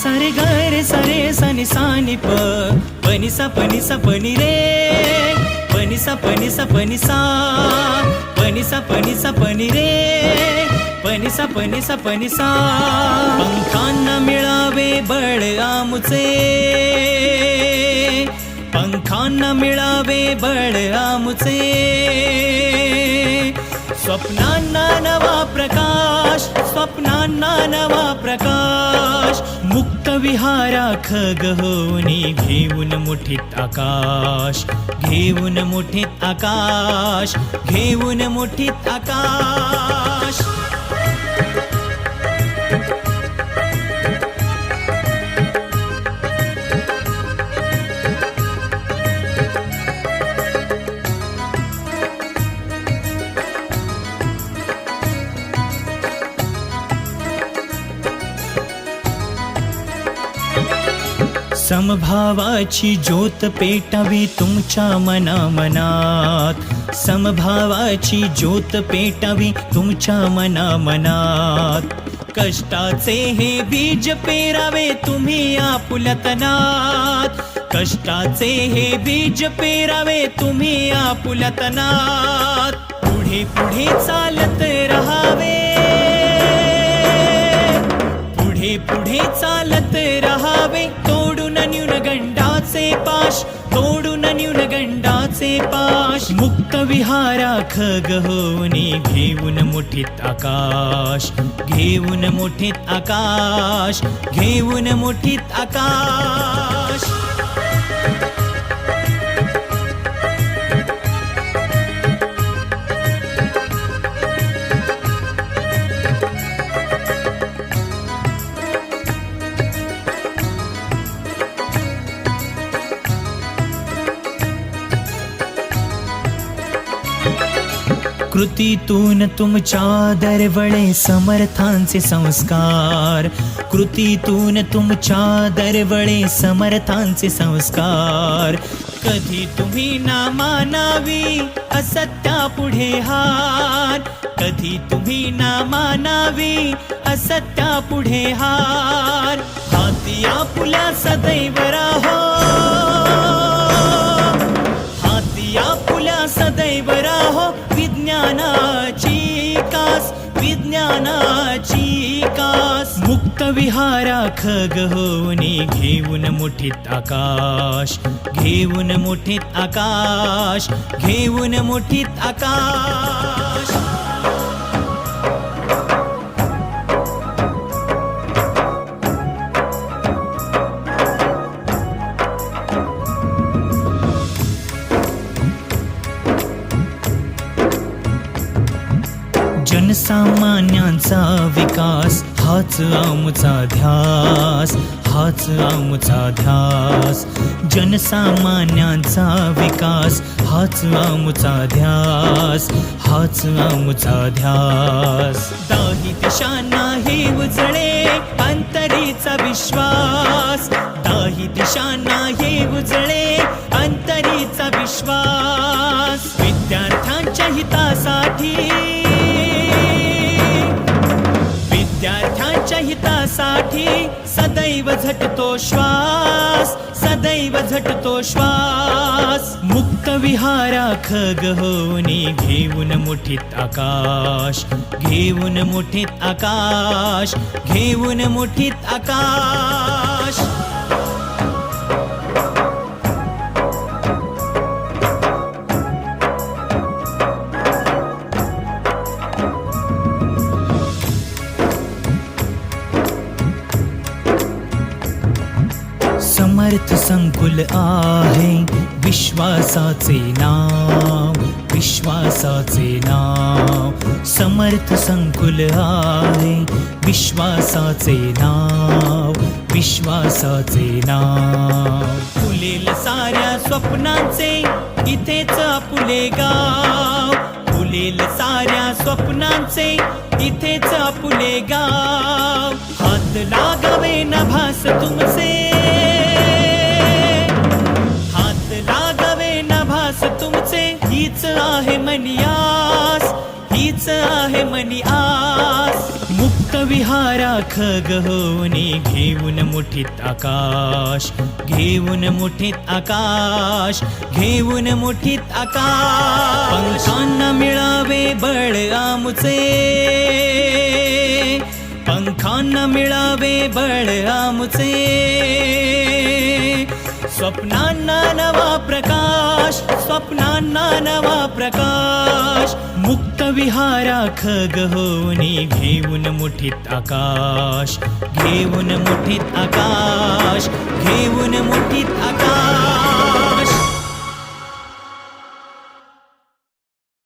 सरे ग रे सरे सनि सानि प पनि सा पनि सा पनि रे पनि सा पनि सा पनि सा पनि सा पनि सा पनि रे पनि सा पनि सा पनि सा पंखांना मिळावे बळ आमुचे पंखांना मिळावे बळ आमुचे स्वप्नांना नवा प्रकाश स्वप्नांना नवा प्रकाश मुक्त विहाराख गहोनी घेऊन मुठीत आकाश घेऊन मुठीत आकाश घेऊन मुठीत आकाश समभावाची ज्योत पेटावी तुमच्या मनामनात समभावाची ज्योत पेटावी तुमच्या मनामनात कष्टाचे हे बीज पेरावे तुम्ही आपुलतनात कष्टाचे हे बीज पेरावे तुम्ही आपुलतनात पुढे पुढे चालत रहावे पुढे पुढे चालत रहावे तोडून न्यूनगंडाचे पाश तोडून न्यूनगंडाचे पाश मुक्त विहाराख गहोनी घेऊन मुठीत आकाश घेऊन मुठीत आकाश घेऊन मुठीत आकाश कृतीतून तुमच्या दरवळे समर्थांचे संस्कार कृतीतून तुमच्या दरवळे समर्थांचे संस्कार कधी तुम्ही ना मानावी असत्या पुढे हार कधी तुम्ही ना मानावी असत्या पुढे हार हाती आपुल्या सदैव राहो हाती आपुल्या सदैव राहो विज्ञानाची कास विज्ञानाची कास मुक्त विहाराख गहोनी घेऊन मुठीत आकाश घेऊन मुठीत आकाश घेऊन मुठीत आकाश जनसामान्यांचा विकास हाच आमचा ध्यास हाच आमचा ध्यास जनसामान्यांचा विकास हाच आमचा ध्यास हाच आमचा ध्यास दाही दिशांना हे उजळे अंतरीचा विश्वास दाही दिशांना हे उजळे अंतरीचा विश्वास विद्यार्थ्यांच्या हितासाठी विद्यार्थ्यांच्या हितासाठी सदैव झटतो श्वास सदैव झटतो श्वास मुक्त विहाराख गहोनी घेऊन मुठीत आकाश घेऊन मुठीत आकाश घेऊन मुठीत आकाश समर्थ संकुल आहे विश्वासाचे नाव विश्वासाचे नाव समर्थ संकुल आहे विश्वासाचे नाव विश्वासाचे नाव फुलेल साऱ्या स्वप्नांचे इथेच आपुले गाव फुलेल साऱ्या स्वप्नांचे इथेच आपुले गाव हात लागावे न भास तुमचे हात लागावे न भास तुमचे हीच आहे मनी आस हीच आहे मनी आस मुक्त विहारा खग होऊनी घेऊन मुठीत आकाश, घेऊन मुठीत आकाश, घेऊन मुठीत आकाश. पंखांना मिळावे बळ आमुचे, पंखांना मिळावे बळ आमुचे. स्वप्नांना नवा प्रकाश, स्वप्नांना नवा प्रकाश. मुक्त विहारा खग होऊनी घेऊन मुठीत आकाश, घेऊन मुठीत आकाश, घेऊन मुठीत आकाश.